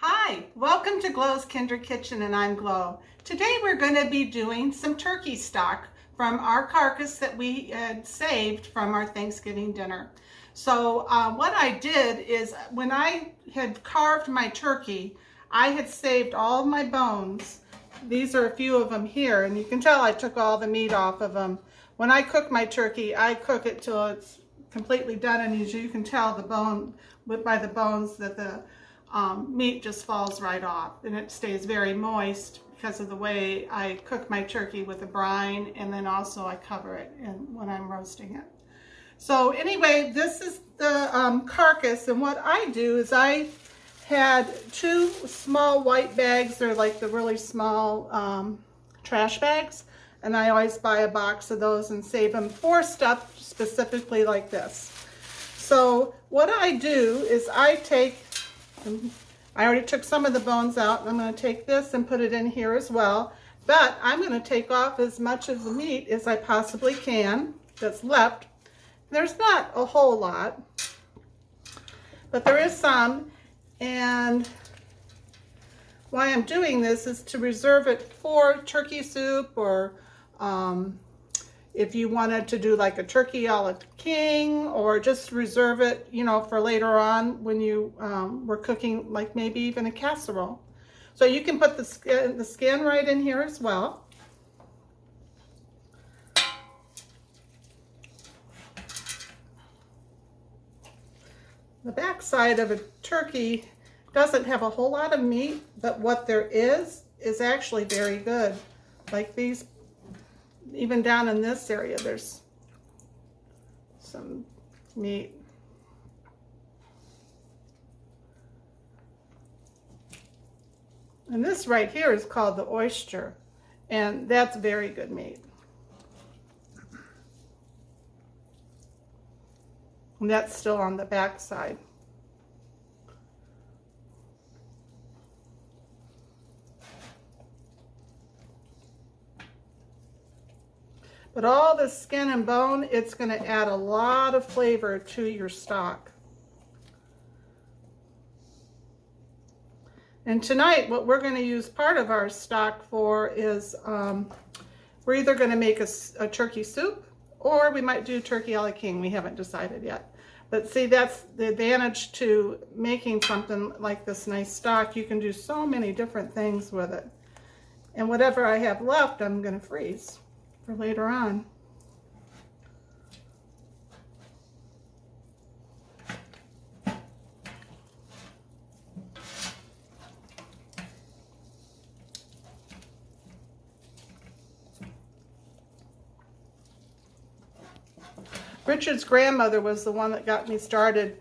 Hi, welcome to Glow's Kinder Kitchen, and I'm Glow. Today we're going to be doing some turkey stock from our carcass that we had saved from our Thanksgiving dinner. So what I did is when I had carved my turkey, I had saved all of my bones. These are a few of them here, and you can tell I took all the meat off of them. When I cook my turkey, I cook it till it's completely done, and as you can tell by the bones that the meat just falls right off, and it stays very moist because of the way I cook my turkey with a brine, and then also I cover it when I'm roasting it. So anyway, this is the carcass, and what I do is I had two small white bags. They're like the really small trash bags, and I always buy a box of those and save them for stuff specifically like this. So what I do is I already took some of the bones out, and I'm going to take this and put it in here as well. But I'm going to take off as much of the meat as I possibly can that's left. There's not a whole lot, but there is some. And why I'm doing this is to reserve it for turkey soup, or if you wanted to do like a turkey a la king, or just reserve it, you know, for later on when you were cooking, like maybe even a casserole. So you can put the skin right in here as well. The back side of a turkey doesn't have a whole lot of meat, but what there is actually very good. Like these, even down in this area, there's some meat. And this right here is called the oyster, and that's very good meat. And that's still on the back side. But all the skin and bone, it's going to add a lot of flavor to your stock. And tonight, what we're going to use part of our stock for is, we're either going to make a turkey soup, or we might do turkey a la king. We haven't decided yet. But see, that's the advantage to making something like this nice stock. You can do so many different things with it. And whatever I have left, I'm going to freeze for later on. Richard's grandmother was the one that got me started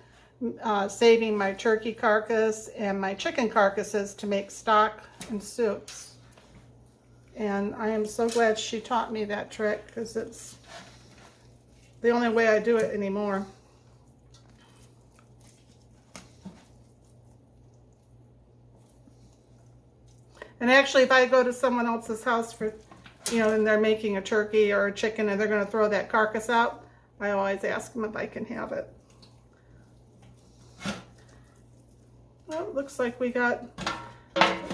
saving my turkey carcass and my chicken carcasses to make stock and soups. And I am so glad she taught me that trick, because it's the only way I do it anymore. And actually, if I go to someone else's house for, you know, and they're making a turkey or a chicken and they're going to throw that carcass out, I always ask them if I can have it. Well, it looks like we got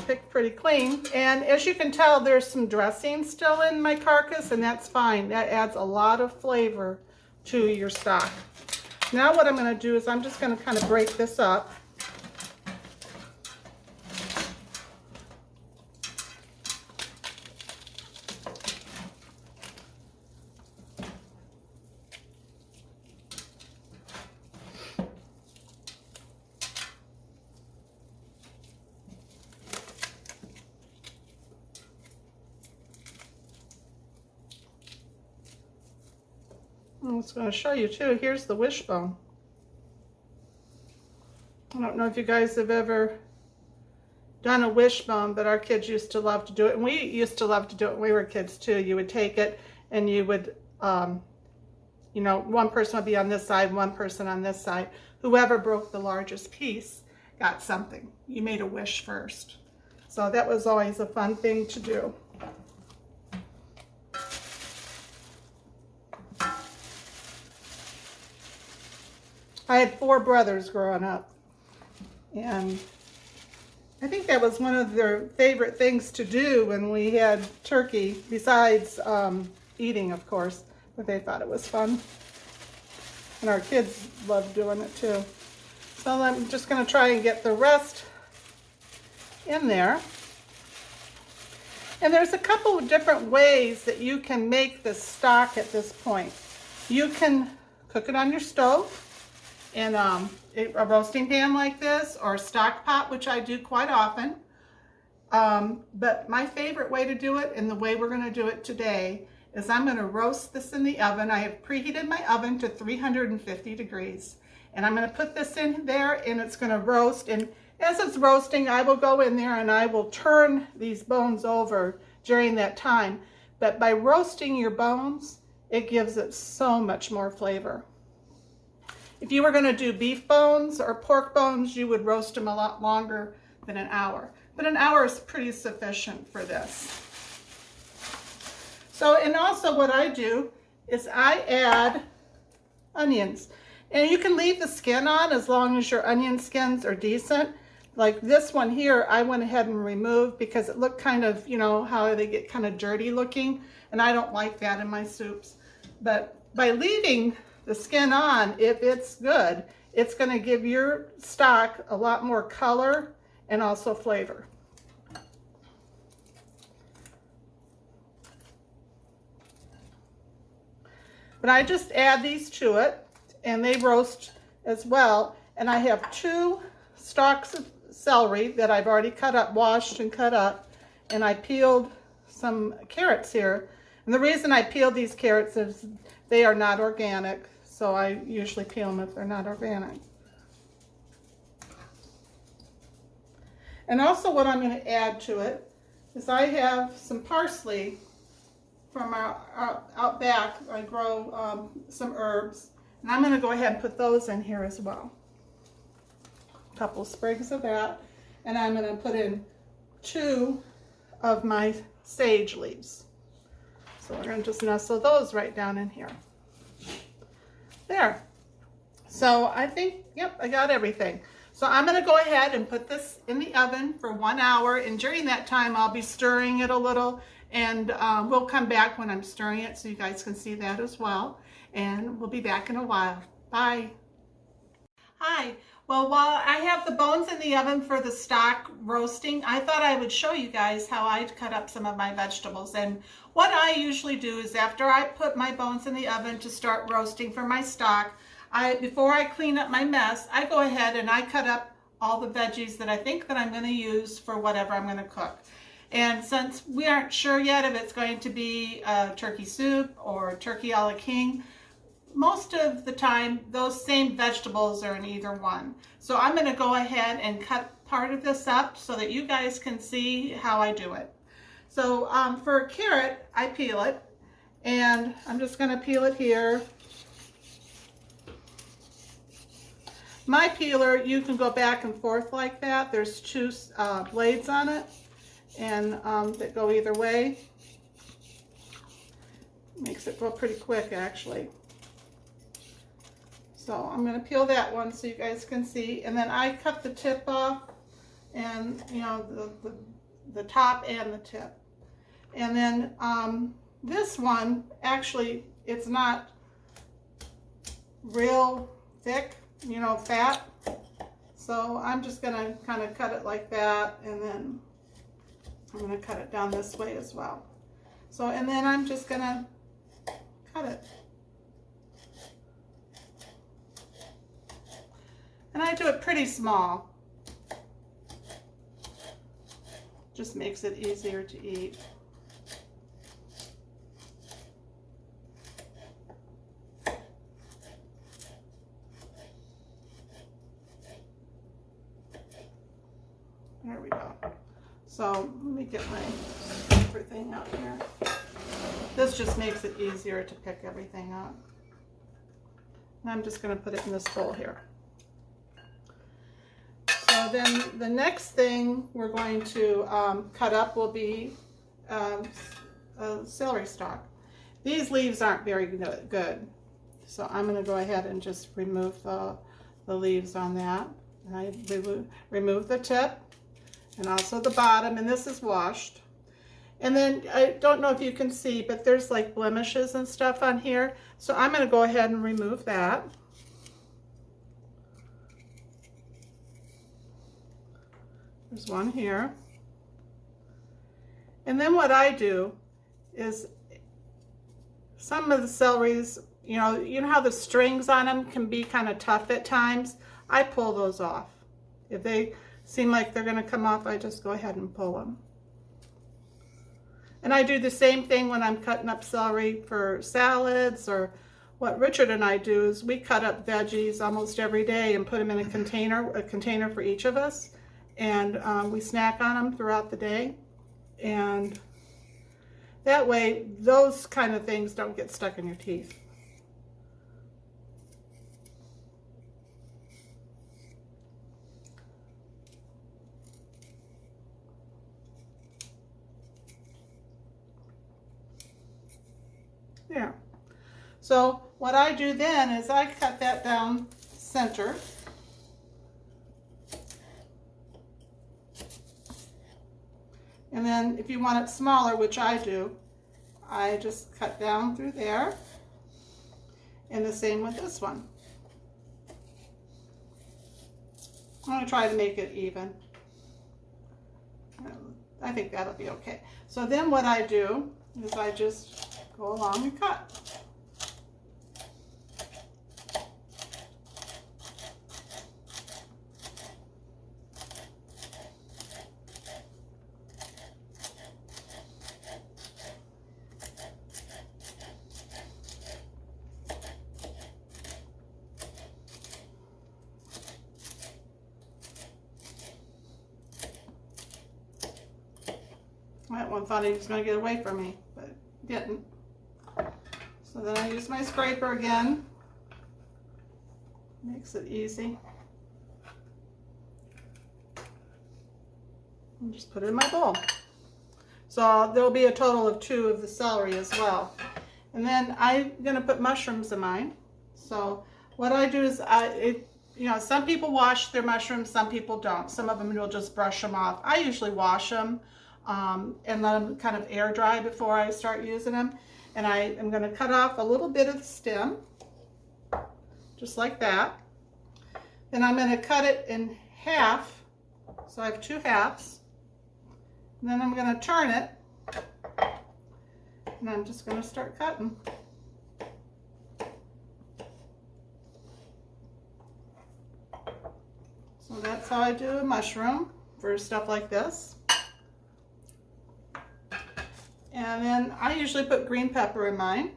picked pretty clean. And as you can tell, there's some dressing still in my carcass, and that's fine. That adds a lot of flavor to your stock. Now what I'm going to do is I'm just going to kind of break this up. I was going to show you too. Here's the wishbone. I don't know if you guys have ever done a wishbone, but our kids used to love to do it. And we used to love to do it when we were kids too. You would take it and you would, you know, one person would be on this side, one person on this side. Whoever broke the largest piece got something. You made a wish first. So that was always a fun thing to do. I had 4 brothers growing up, and I think that was one of their favorite things to do when we had turkey, besides eating, of course, but they thought it was fun. And our kids loved doing it too. So I'm just going to try and get the rest in there. And there's a couple of different ways that you can make the stock at this point. You can cook it on your stove in a roasting pan like this, or a stock pot, which I do quite often. But my favorite way to do it, and the way we're going to do it today, is I'm going to roast this in the oven. I have preheated my oven to 350 degrees. And I'm going to put this in there, and it's going to roast. And as it's roasting, I will go in there and I will turn these bones over during that time. But by roasting your bones, it gives it so much more flavor. If you were going to do beef bones or pork bones, you would roast them a lot longer than an hour. But an hour is pretty sufficient for this. So, and also what I do is I add onions. And you can leave the skin on as long as your onion skins are decent. Like this one here, I went ahead and removed because it looked kind of, you know, how they get kind of dirty looking. And I don't like that in my soups. But by leaving the skin on, if it's good, it's going to give your stock a lot more color and also flavor. But I just add these to it, and they roast as well. And I have 2 stalks of celery that I've already cut up, washed and cut up, and I peeled some carrots here. And the reason I peeled these carrots is they are not organic, so I usually peel them if they're not organic. And also what I'm going to add to it is I have some parsley from our out back. I grow some herbs, and I'm going to go ahead and put those in here as well. A couple sprigs of that, and I'm going to put in 2 of my sage leaves. So we're going to just nestle those right down in here. There. So I think, yep, I got everything. So I'm going to go ahead and put this in the oven for 1 hour, and during that time I'll be stirring it a little, and we'll come back when I'm stirring it so you guys can see that as well. And we'll be back in a while. Bye. Hi. Well, while I have the bones in the oven for the stock roasting, I thought I would show you guys how I cut up some of my vegetables. And what I usually do is after I put my bones in the oven to start roasting for my stock, before I clean up my mess, I go ahead and I cut up all the veggies that I think that I'm going to use for whatever I'm going to cook. And since we aren't sure yet if it's going to be turkey soup or turkey a la king, most of the time those same vegetables are in either one. So I'm going to go ahead and cut part of this up so that you guys can see how I do it. So for a carrot, I peel it, and I'm just going to peel it here. My peeler, you can go back and forth like that. There's 2 blades on it, and that go either way. Makes it go pretty quick, actually. So I'm going to peel that one so you guys can see, and then I cut the tip off, and you know, the top and the tip. And then this one, actually, it's not real thick, you know, fat. So I'm just going to kind of cut it like that, and then I'm going to cut it down this way as well. So, and then I'm just going to cut it. And I do it pretty small. Just makes it easier to eat. There we go. So let me get my everything out here. This just makes it easier to pick everything up. And I'm just going to put it in this bowl here. So then the next thing we're going to cut up will be celery stalk. These leaves aren't very good. So I'm going to go ahead and just remove the leaves on that. And I remove the tip. and also the bottom, and this is washed. And then I don't know if you can see, but there's like blemishes and stuff on here. So I'm going to go ahead and remove that. There's one here. And then what I do is some of the celeries, you know how the strings on them can be kind of tough at times? I pull those off. If they seem like they're going to come off, I just go ahead and pull them. And I do the same thing when I'm cutting up celery for salads, or what Richard and I do is we cut up veggies almost every day and put them in a container for each of us. And we snack on them throughout the day. And that way, those kind of things don't get stuck in your teeth. There. So what I do then is I cut that down center. And then if you want it smaller, which I do, I just cut down through there. And the same with this one. I'm going to try to make it even. I think that'll be okay. So then what I do is I just go along and cut. That one thought he was going to get away from me, but didn't. So then I use my scraper again. Makes it easy. And just put it in my bowl. So there'll be a total of 2 of the celery as well. And then I'm going to put mushrooms in mine. So what I do is some people wash their mushrooms, some people don't. Some of them will just brush them off. I usually wash them and let them kind of air dry before I start using them. And I am going to cut off a little bit of the stem, just like that. Then I'm going to cut it in half, so I have 2 halves. And then I'm going to turn it, and I'm just going to start cutting. So that's how I do a mushroom for stuff like this. And then I usually put green pepper in mine.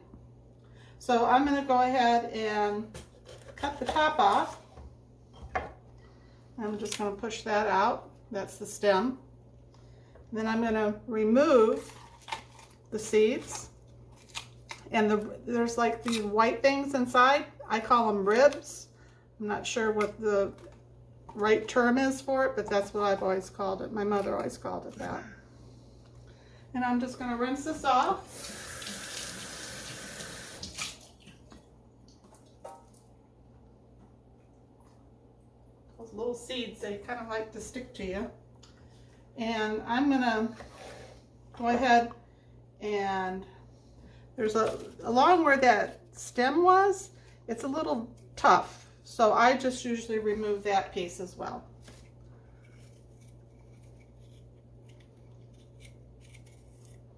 So I'm going to go ahead and cut the top off. I'm just going to push that out. That's the stem. And then I'm going to remove the seeds. And there's like these white things inside. I call them ribs. I'm not sure what the right term is for it, but that's what I've always called it. My mother always called it that. And I'm just going to rinse this off. Those little seeds, they kind of like to stick to you. And I'm going to go ahead and there's along where that stem was, it's a little tough. So I just usually remove that piece as well.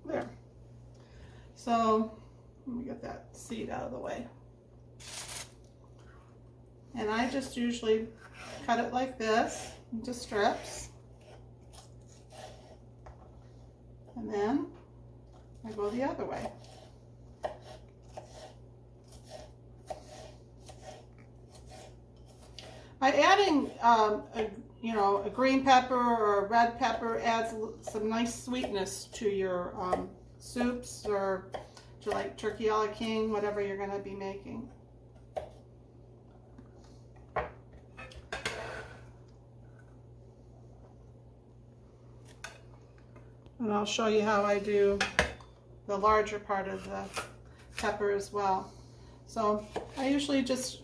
There. So let me get that seed out of the way. And I just usually cut it like this into strips. And then I go the other way. By adding a green pepper or a red pepper adds some nice sweetness to your soups, or to like turkey a la king, whatever you're going to be making. And I'll show you how I do the larger part of the pepper as well. So I usually just,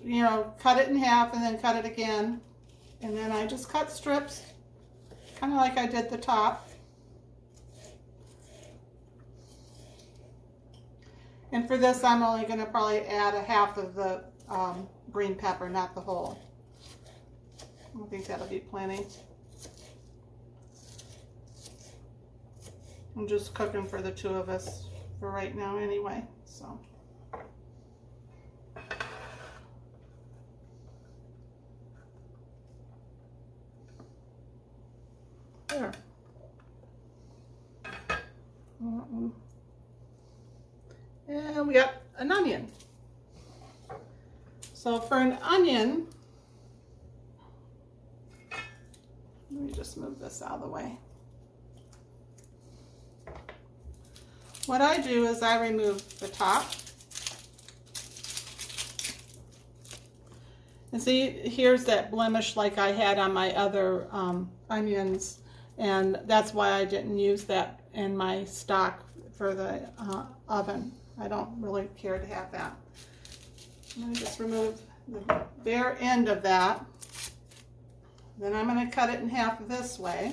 cut it in half and then cut it again. And then I just cut strips kind of like I did the top. And for this, I'm only going to probably add a half of the green pepper, not the whole. I think that'll be plenty. I'm just cooking for the two of us for right now anyway, so. There. And we got an onion. So for an onion, let me just move this out of the way. What I do is I remove the top. And see, here's that blemish like I had on my other onions, and that's why I didn't use that in my stock for the oven. I don't really care to have that. Let me just remove the bare end of that. Then I'm going to cut it in half this way.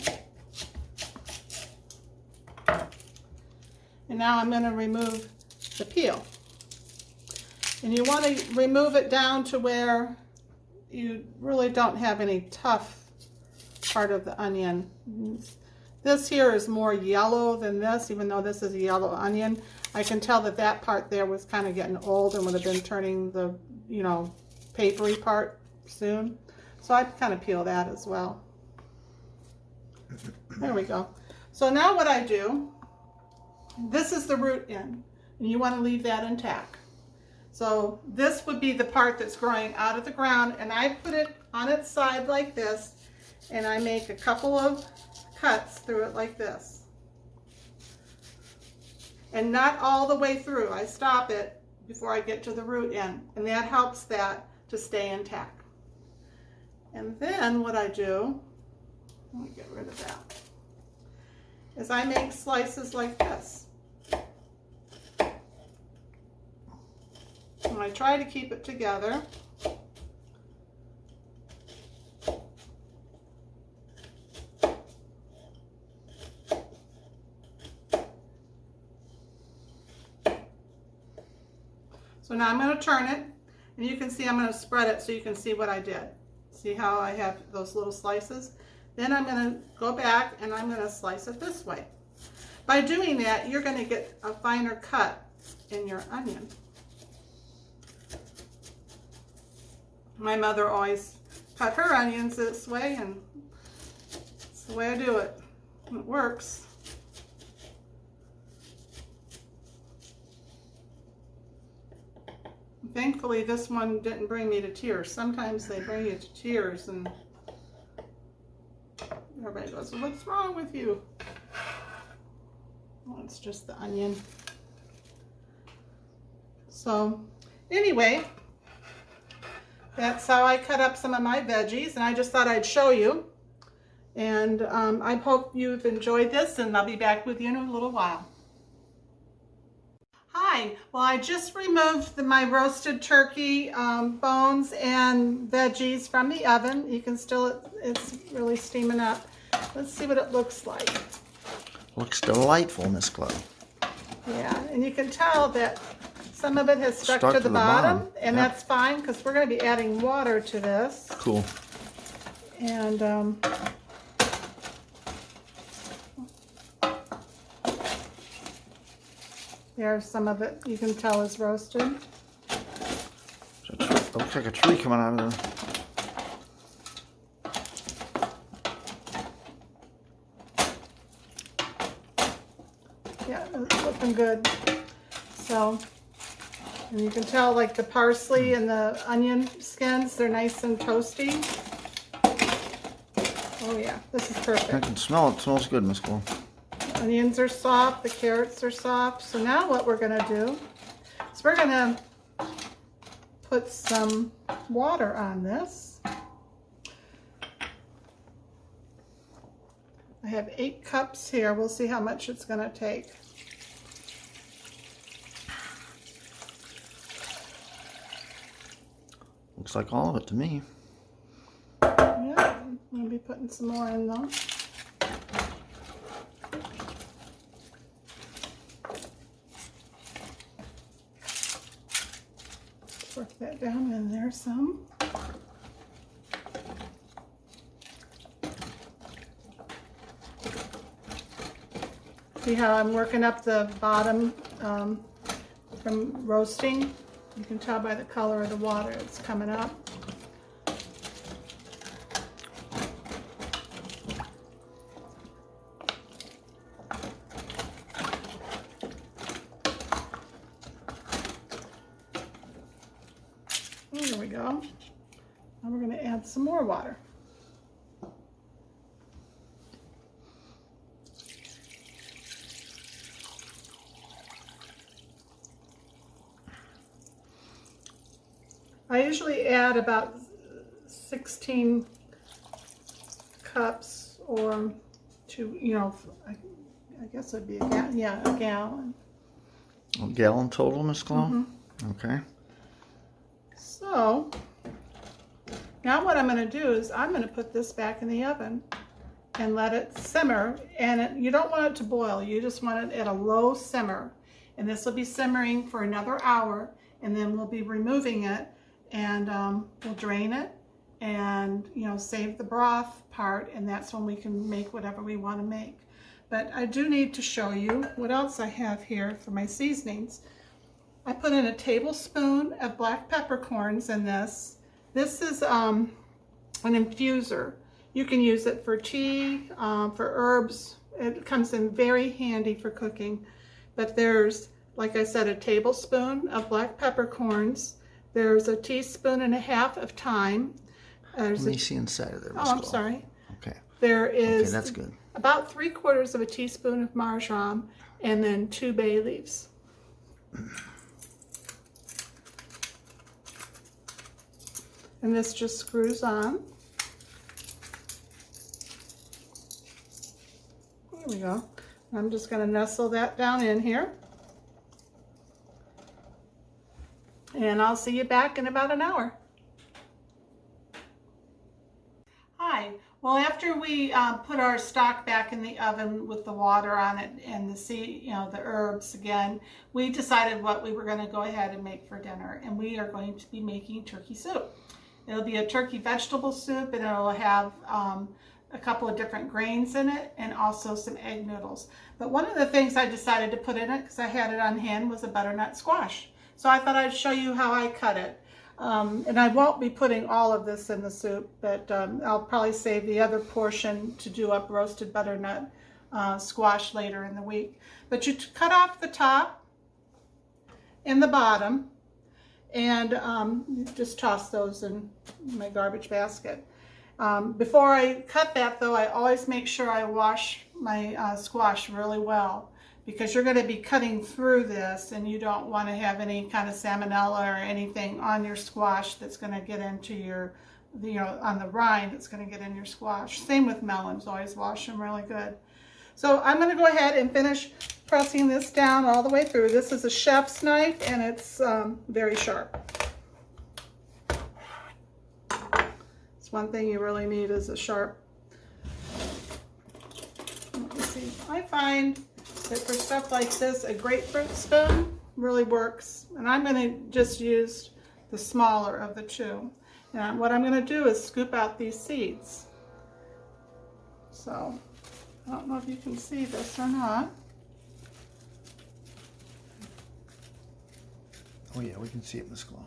And now I'm going to remove the peel. And you want to remove it down to where you really don't have any tough part of the onion. This here is more yellow than this, even though this is a yellow onion. I can tell that that part there was kind of getting old and would have been turning the, you know, papery part soon. So I kind of peel that as well. There we go. So now what I do, this is the root end, and you want to leave that intact. So this would be the part that's growing out of the ground, and I put it on its side like this, and I make a couple of cuts through it like this. And not all the way through. I stop it before I get to the root end, and that helps that to stay intact. And then what I do, let me get rid of that, is I make slices like this. And I try to keep it together. So now I'm going to turn it, and you can see I'm going to spread it so you can see what I did. See how I have those little slices? Then I'm going to go back and I'm going to slice it this way. By doing that, you're going to get a finer cut in your onion. My mother always cut her onions this way, and it's the way I do it. It works. Thankfully, this one didn't bring me to tears. Sometimes they bring you to tears, and everybody goes, "What's wrong with you?" Well, it's just the onion. So, anyway, that's how I cut up some of my veggies, and I just thought I'd show you. And I hope you've enjoyed this, and I'll be back with you in a little while. Hi, well, I just removed my roasted turkey bones and veggies from the oven. You can still, it's really steaming up. Let's see what it looks like. Looks delightful, Miss Chloe. Yeah, and you can tell that some of it has stuck to the bottom, and yep. That's fine because we're going to be adding water to this. Cool. And there's some of it you can tell is roasted. It looks like a tree coming out of there. Yeah, it's looking good. So, and you can tell like the parsley and the onion skins, they're nice and toasty. Oh yeah, this is perfect. I can smell it. It smells good, Miss Chloe. The onions are soft, the carrots are soft. So now what we're gonna do is we're gonna put some water on this. I have 8 cups here. We'll see how much it's gonna take. Looks like all of it to me. Yeah, I'm gonna be putting some more in though. down in there some. See how I'm working up the bottom from roasting? You can tell by the color of the water it's coming up. There we go. Now we're going to add some more water. I usually add about 16 cups or two, you know, I guess it'd be a gallon. Yeah, a gallon. A gallon total, Miss Chloe? Mm-hmm. Okay. So now what I'm going to do is I'm going to put this back in the oven and let it simmer. And you don't want it to boil. You just want it at a low simmer. And this will be simmering for another hour. And then we'll be removing it. And we'll drain it and, you know, save the broth part, and that's when we can make whatever we want to make. But I do need to show you what else I have here for my seasonings. I put in a tablespoon of black peppercorns in this. This is an infuser. You can use it for tea, for herbs. It comes in very handy for cooking. But there's, like I said, a tablespoon of black peppercorns. There's a teaspoon and a half of thyme. Let me see inside of there, Miss Oh, I'm Chloe. sorry. Okay. There is Okay, that's good. about 3/4 of a teaspoon of marjoram, and then 2 bay leaves. And this just screws on. There we go. I'm just going to nestle that down in here. And I'll see you back in about an hour. Hi. Well, after we put our stock back in the oven with the water on it and the herbs again, we decided what we were going to go ahead and make for dinner. And we are going to be making turkey soup. It'll be a turkey vegetable soup, and it'll have a couple of different grains in it and also some egg noodles. But one of the things I decided to put in it, because I had it on hand, was a butternut squash. So I thought I'd show you how I cut it. And I won't be putting all of this in the soup, but I'll probably save the other portion to do up roasted butternut squash later in the week. But you cut off the top and the bottom, and just toss those in my garbage basket. Before I cut that, though, I always make sure I wash my squash really well, because you're going to be cutting through this, and you don't want to have any kind of salmonella or anything on your squash that's going to get into your, on the rind that's going to get in your squash. Same with melons, always wash them really good. So I'm going to go ahead and finish pressing this down all the way through. This is a chef's knife, and it's very sharp. It's one thing you really need is a sharp. Let me see. I find that for stuff like this, a grapefruit spoon really works. And I'm going to just use the smaller of the two. And what I'm going to do is scoop out these seeds. So, I don't know if you can see this or not. Oh yeah, we can see it, Miss Chloe.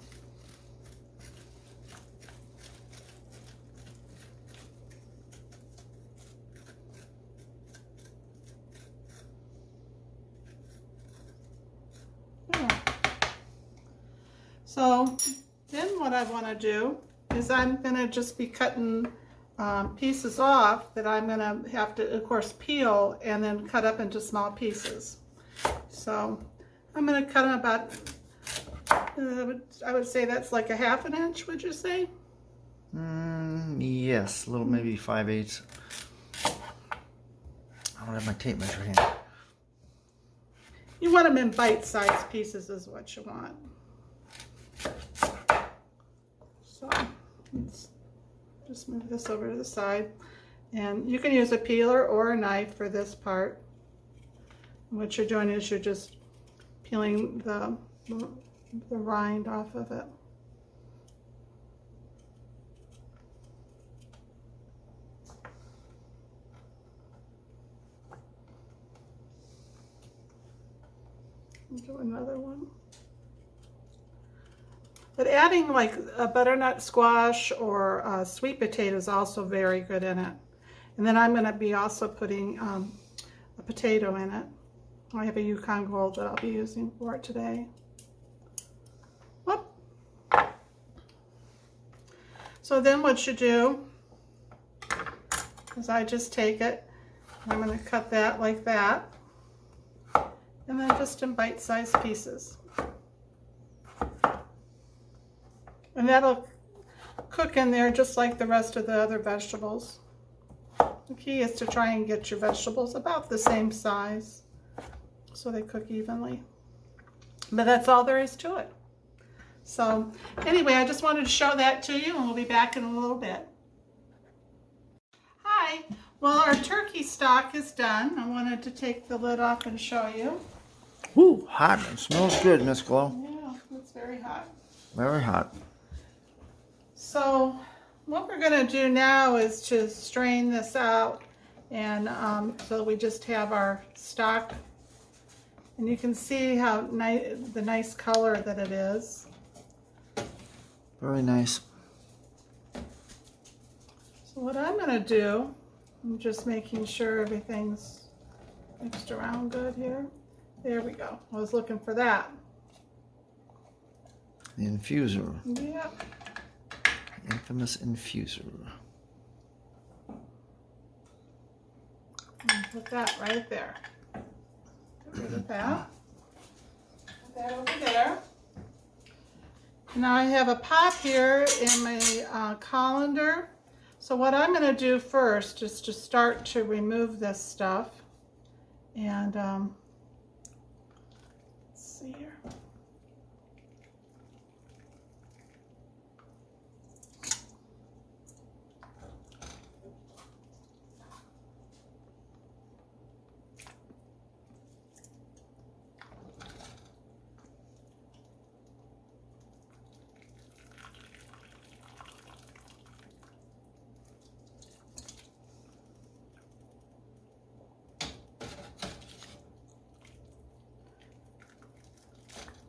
So then what I want to do is I'm going to just be cutting pieces off that I'm going to have to, of course, peel and then cut up into small pieces. So I'm going to cut them about, I would say that's like a 1/2 inch, would you say? Yes, a little, maybe 5/8. I don't have my tape measure hand. You want them in bite-sized pieces is what you want. So let's just move this over to the side. And you can use a peeler or a knife for this part. What you're doing is you're just peeling the rind off of it. Do another one. But adding like a butternut squash or sweet potato is also very good in it. And then I'm going to be also putting a potato in it. I have a Yukon Gold that I'll be using for it today. Whoop. So then what you do is I just take it, and I'm going to cut that like that, and then just in bite-sized pieces. And that'll cook in there just like the rest of the other vegetables. The key is to try and get your vegetables about the same size so they cook evenly. But that's all there is to it. So anyway, I just wanted to show that to you, and we'll be back in a little bit. Hi, well, our turkey stock is done. I wanted to take the lid off and show you. Woo, hot. It smells good, Miss Glow. Yeah, it's very hot. Very hot. So what we're going to do now is to strain this out, and so we just have our stock, and you can see how the nice color that it is. Very nice. So what I'm going to do, I'm just making sure everything's mixed around good here. There we go. I was looking for that. The infuser. Yep. Infamous infuser. And put that right there. Get rid of that. Put that over there. Now I have a pot here in my colander. So what I'm going to do first is to start to remove this stuff. And let's see here.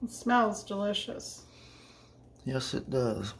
It smells delicious. Yes, it does.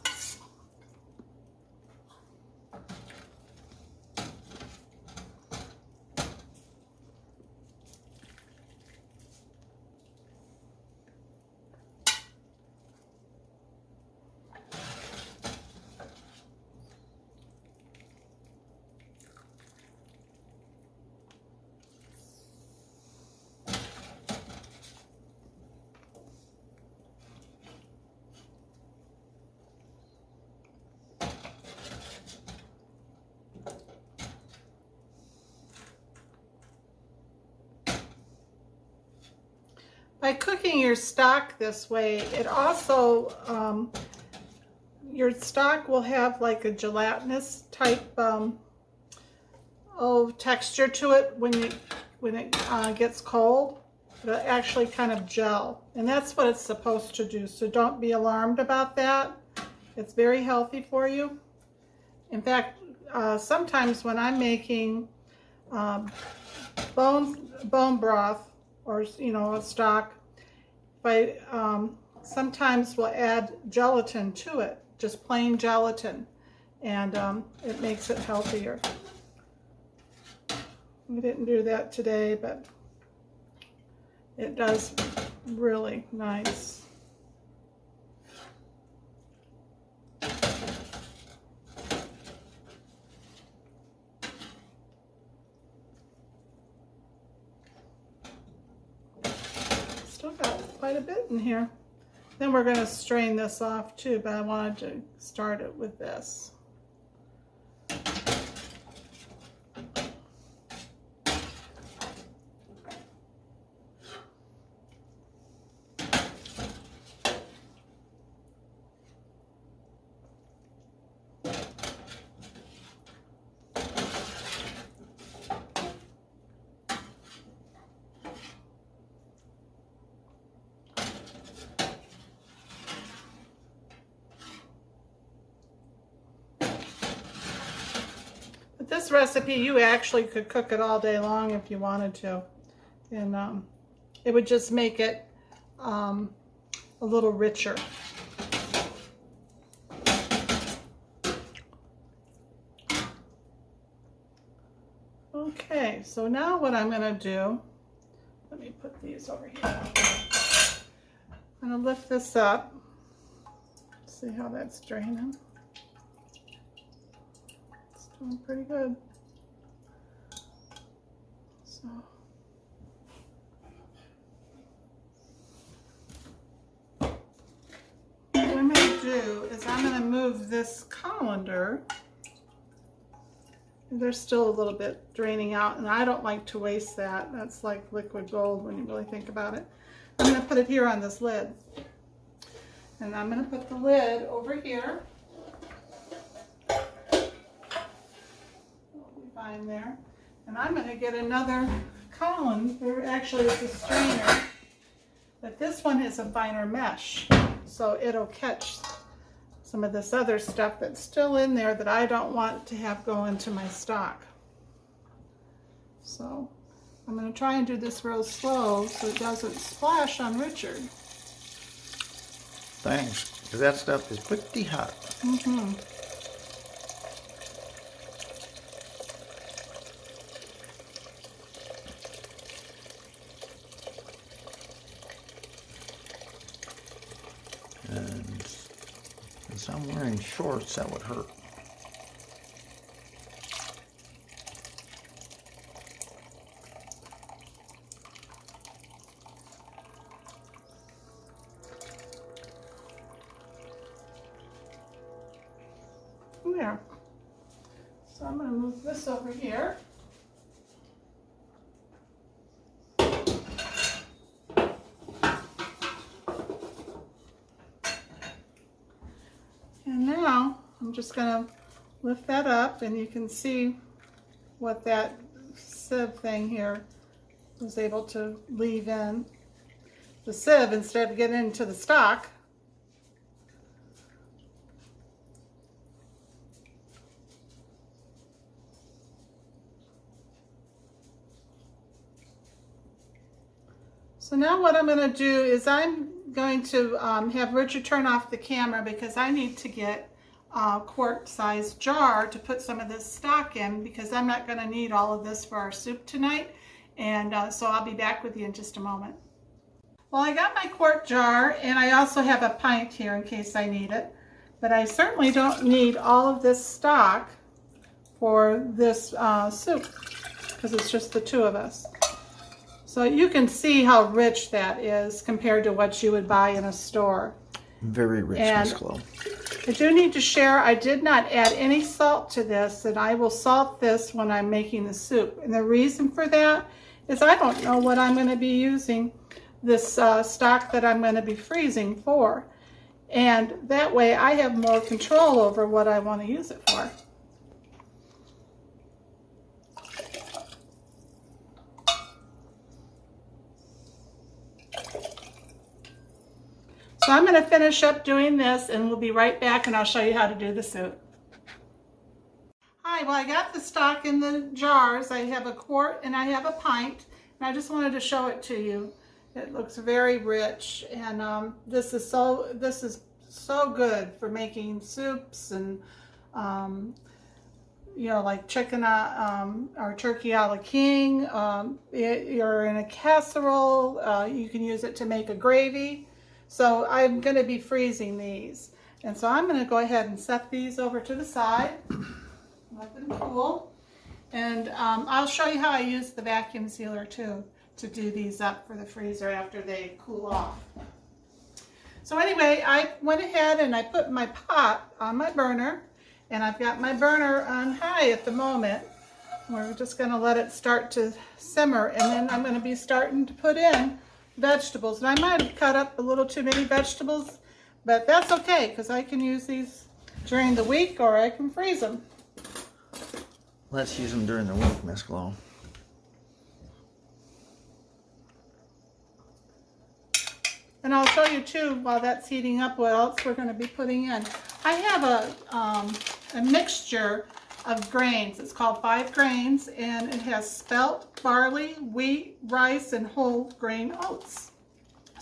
By cooking your stock this way, it also, your stock will have like a gelatinous type texture to it when it gets cold. It'll actually kind of gel, and that's what it's supposed to do. So don't be alarmed about that. It's very healthy for you. In fact, sometimes when I'm making bone broth, or a stock, I sometimes will add gelatin to it, just plain gelatin, and it makes it healthier. We didn't do that today, but it does really nice. Still got quite a bit in here. Then we're going to strain this off too, but I wanted to start it with this. This recipe, you actually could cook it all day long if you wanted to, and it would just make it a little richer. Okay, so now what I'm going to do, let me put these over here. I'm going to lift this up. See how that's draining. It's doing pretty good. So what I'm going to do is I'm going to move this colander. There's still a little bit draining out, and I don't like to waste that. That's like liquid gold when you really think about it. I'm going to put it here on this lid. And I'm going to put the lid over here. It'll be fine there. And I'm going to get another colander. Actually, it's a strainer. But this one is a finer mesh, so it'll catch some of this other stuff that's still in there that I don't want to have go into my stock. So I'm going to try and do this real slow so it doesn't splash on Richard. Thanks, because that stuff is pretty hot. Mm-hmm. And since I'm wearing shorts, that would hurt. There. So I'm going to move this over here. And now I'm just going to lift that up, and you can see what that sieve thing here was able to leave in. The sieve, instead of getting into the stock, so now what I'm going to do is I'm going to have Richard turn off the camera because I need to get a quart-sized jar to put some of this stock in, because I'm not going to need all of this for our soup tonight. And so I'll be back with you in just a moment. Well, I got my quart jar, and I also have a pint here in case I need it. But I certainly don't need all of this stock for this soup because it's just the two of us. So you can see how rich that is compared to what you would buy in a store. Very rich, Miss Chloe. I do need to share, I did not add any salt to this, and I will salt this when I'm making the soup. And the reason for that is I don't know what I'm going to be using this stock that I'm going to be freezing for. And that way I have more control over what I want to use it for. So I'm going to finish up doing this, and we'll be right back, and I'll show you how to do the soup. Hi, well, I got the stock in the jars. I have a quart and I have a pint, and I just wanted to show it to you. It looks very rich, and this is so good for making soups and you know, like chicken or turkey a la king. You're in a casserole. You can use it to make a gravy. So I'm going to be freezing these. And so I'm going to go ahead and set these over to the side. Let them cool. And I'll show you how I use the vacuum sealer too to do these up for the freezer after they cool off. So anyway, I went ahead and I put my pot on my burner. And I've got my burner on high at the moment. We're just going to let it start to simmer. And then I'm going to be starting to put in vegetables, and I might have cut up a little too many vegetables, but that's okay because I can use these during the week or I can freeze them. Let's use them during the week, Miss Chloe. And I'll show you too, while that's heating up, what else we're going to be putting in. I have a mixture of grains. It's called 5 grains, and it has spelt, barley, wheat, rice, and whole grain oats.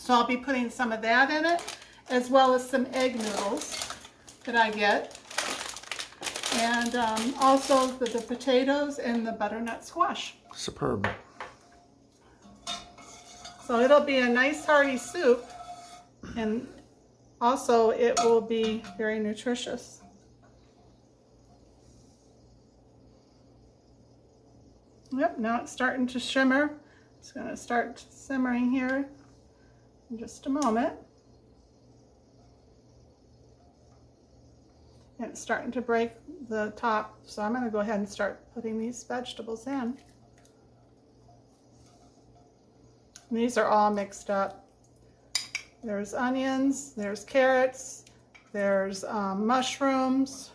So I'll be putting some of that in it, as well as some egg noodles that I get. And also the potatoes and the butternut squash. Superb. So it'll be a nice hearty soup, and also it will be very nutritious. Yep, now it's starting to shimmer. It's going to start simmering here in just a moment. And it's starting to break the top, so I'm going to go ahead and start putting these vegetables in. And these are all mixed up. There's onions, there's carrots, there's mushrooms.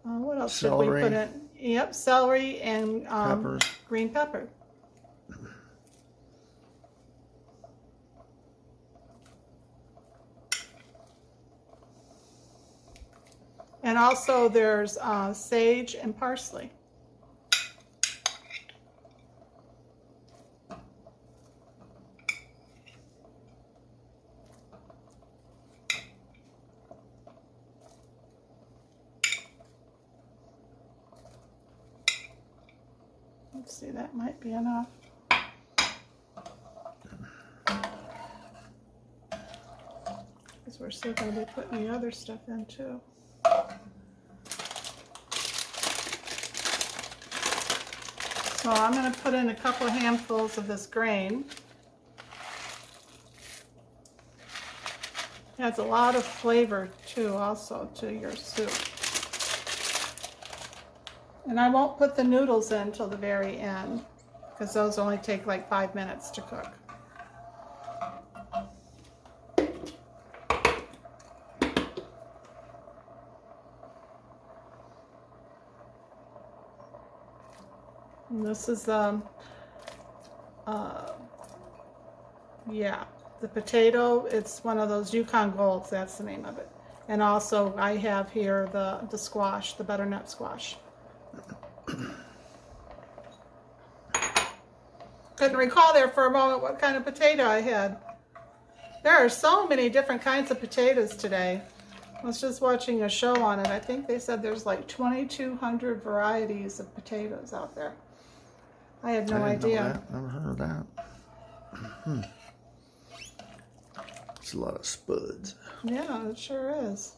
What else should we put in? Yep, celery and Peppers. Green pepper. And also there's sage and parsley. Let's see, that might be enough. Because we're still going to be putting the other stuff in too. So I'm going to put in a couple of handfuls of this grain. It adds a lot of flavor too, also to your soup. And I won't put the noodles in till the very end, because those only take like 5 minutes to cook. And this is yeah, the potato. It's one of those Yukon Golds, that's the name of it. And also I have here the squash, the butternut squash. Couldn't recall there for a moment what kind of potato I had. There are so many different kinds of potatoes today. I was just watching a show on it. I think they said there's like 2,200 varieties of potatoes out there. I had no idea. Know that. Never heard of that. It's a lot of spuds. Yeah, it sure is.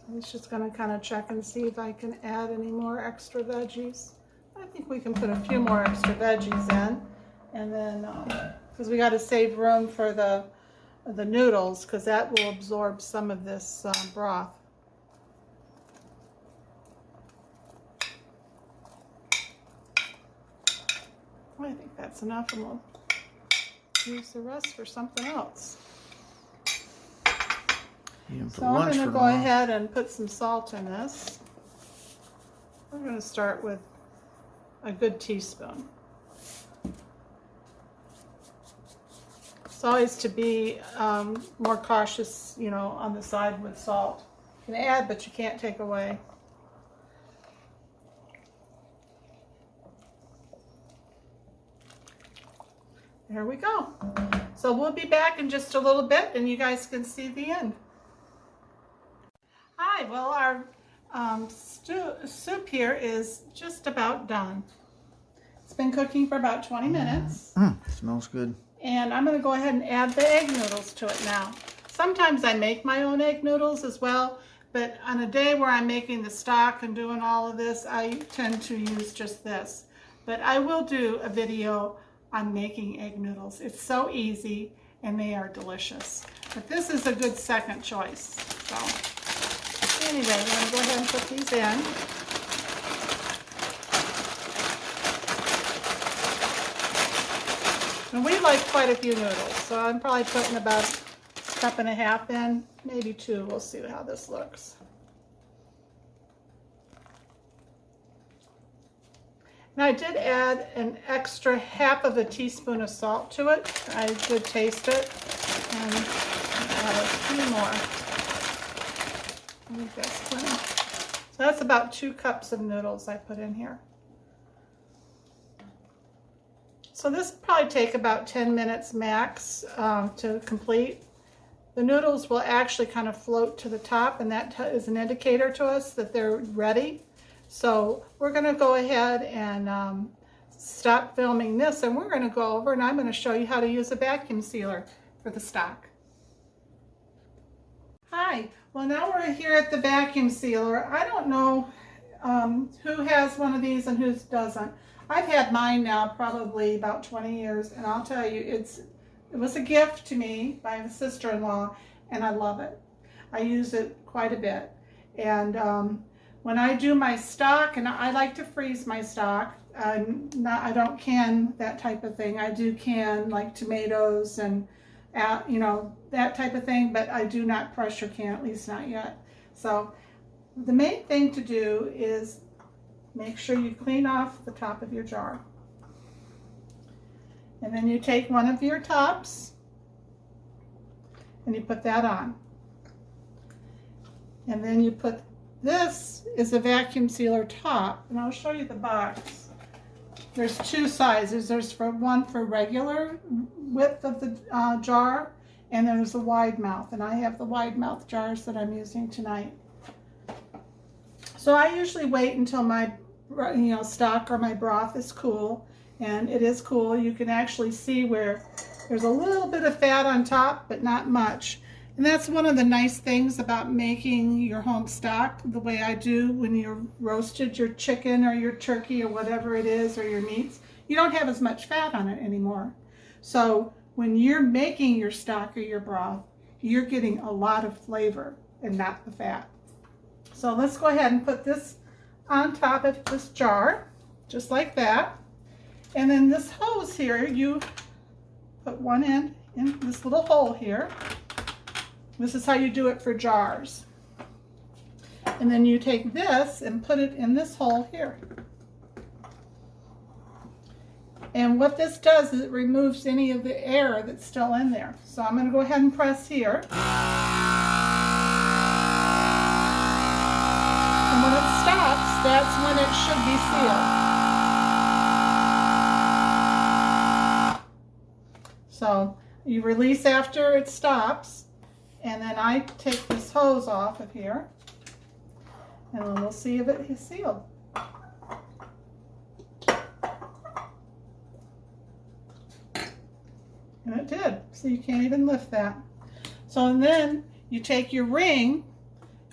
I was just going to kind of check and see if I can add any more extra veggies. I think we can put a few more extra veggies in, and then because we got to save room for the noodles, because that will absorb some of this broth. I think that's enough, and we'll use the rest for something else. So I'm going to go ahead and put some salt in this. We're going to start with a good teaspoon. It's always to be more cautious, you know, on the side with salt. You can add, but you can't take away. There we go. So we'll be back in just a little bit and you guys can see the end. Hi, well our soup here is just about done. It's been cooking for about 20 minutes. Smells good. And I'm going to go ahead and add the egg noodles to it now. Sometimes I make my own egg noodles as well, but on a day where I'm making the stock and doing all of this, I tend to use just this. But I will do a video on making egg noodles. It's so easy and they are delicious. But this is a good second choice. So anyway, I'm going to go ahead and put these in. And we like quite a few noodles, so I'm probably putting about a cup and a half in, maybe 2. We'll see how this looks. Now I did add an extra half of a teaspoon of salt to it. I did taste it, and I'll add a few more. I think that's plenty. So that's about 2 cups of noodles I put in here. So this will probably take about 10 minutes max to complete. The noodles will actually kind of float to the top, and that is an indicator to us that they're ready. So we're going to go ahead and stop filming this, and we're going to go over and I'm going to show you how to use a vacuum sealer for the stock. Hi, well now we're here at the vacuum sealer. I don't know who has one of these and who doesn't. I've had mine now probably about 20 years, and I'll tell you, it was a gift to me by a sister-in-law, and I love it. I use it quite a bit. And when I do my stock, and I like to freeze my stock, I don't can that type of thing. I do can like tomatoes and you know, that type of thing, but I do not pressure can, at least not yet. So the main thing to do is make sure you clean off the top of your jar. And then you take one of your tops and you put that on. And then you put, this is a vacuum sealer top, and I'll show you the box. There's 2 sizes. There's one for regular width of the jar, and there's a wide mouth, and I have the wide mouth jars that I'm using tonight. So I usually wait until my stock or my broth is cool, and it is cool. You can actually see where there's a little bit of fat on top, but not much. And that's one of the nice things about making your home stock the way I do when you roasted your chicken or your turkey or whatever it is, or your meats. You don't have as much fat on it anymore. So when you're making your stock or your broth, you're getting a lot of flavor and not the fat. So let's go ahead and put this on top of this jar, just like that. And then this hose here, you put one end in this little hole here. This is how you do it for jars. And then you take this and put it in this hole here. And what this does is it removes any of the air that's still in there. So I'm going to go ahead and press here. And when it stops, that's when it should be sealed. So you release after it stops. And then I take this hose off of here, and then we'll see if it is sealed. And it did, so you can't even lift that. So and then you take your ring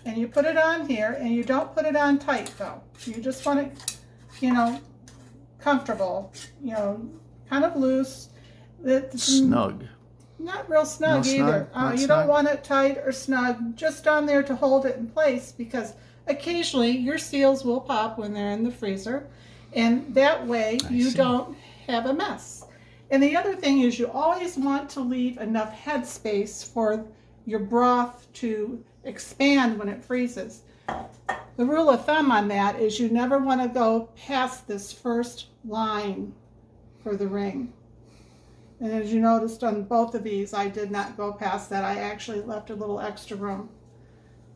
and you put it on here, and you don't put it on tight though. You just want it, you know, comfortable, you know, kind of loose. Snug. Not real snug either. You don't want it tight or snug, just on there to hold it in place, because occasionally your seals will pop when they're in the freezer, and that way you don't have a mess. And the other thing is, you always want to leave enough headspace for your broth to expand when it freezes. The rule of thumb on that is you never want to go past this first line for the ring. And as you noticed on both of these, I did not go past that. I actually left a little extra room.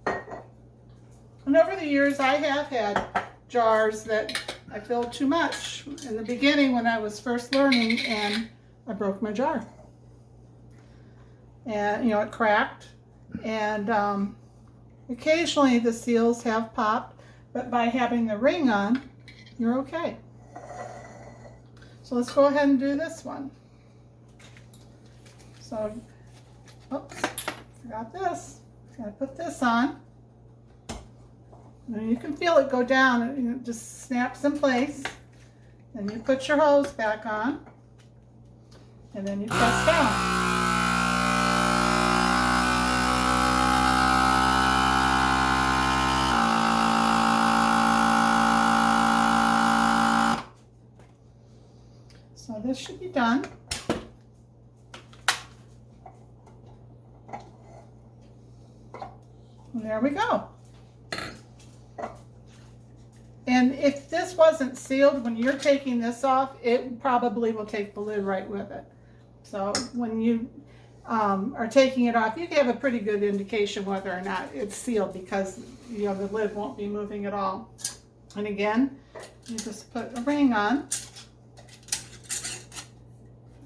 And over the years, I have had jars that I filled too much in the beginning when I was first learning, and I broke my jar. And, you know, it cracked. And occasionally the seals have popped, but by having the ring on, you're okay. So let's go ahead and do this one. So, oops, forgot this. Gotta put this on. And you can feel it go down. It just snaps in place. Then you put your hose back on. And then you press down. So this should be done. And there we go. And if this wasn't sealed, when you're taking this off, it probably will take the lid right with it. So when you are taking it off, you can have a pretty good indication whether or not it's sealed, because the lid won't be moving at all. And again, you just put a ring on.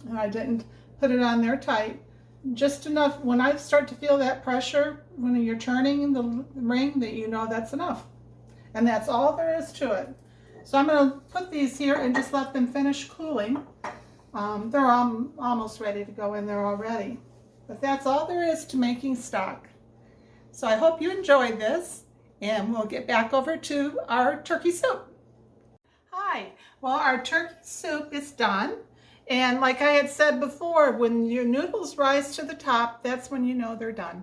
And I didn't put it on there tight. Just enough, when I start to feel that pressure, when you're turning the ring, that you know that's enough. And that's all there is to it. So I'm going to put these here and just let them finish cooling. They're almost ready to go in there already. But that's all there is to making stock. So I hope you enjoyed this, and we'll get back over to our turkey soup. Hi, well, our turkey soup is done. And like I had said before, when your noodles rise to the top, that's when you know they're done.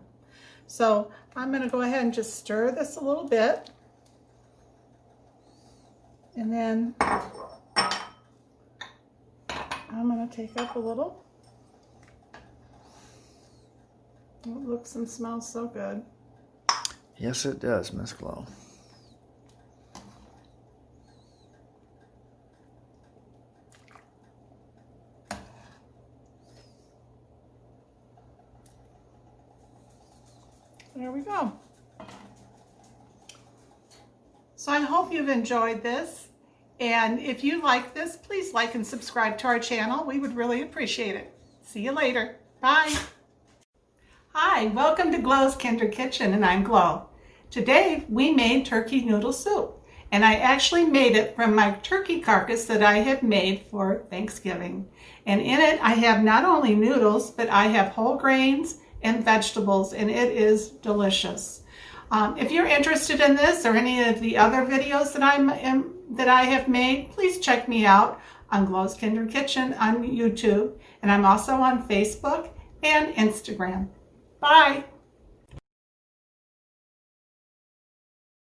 So I'm going to go ahead and just stir this a little bit. And then I'm going to take up a little. It looks and smells so good. Yes, it does, Miss Glow. There we go. So I hope you've enjoyed this. And if you like this, please like and subscribe to our channel. We would really appreciate it. See you later. Bye. Hi, welcome to Glow's Kinder Kitchen, and I'm Glow. Today we made turkey noodle soup. And I actually made it from my turkey carcass that I had made for Thanksgiving. And in it I have not only noodles, but I have whole grains and vegetables, and it is delicious. If you're interested in this or any of the other videos that I have made, please check me out on Glow's Kinder Kitchen on YouTube, and I'm also on Facebook and Instagram. Bye.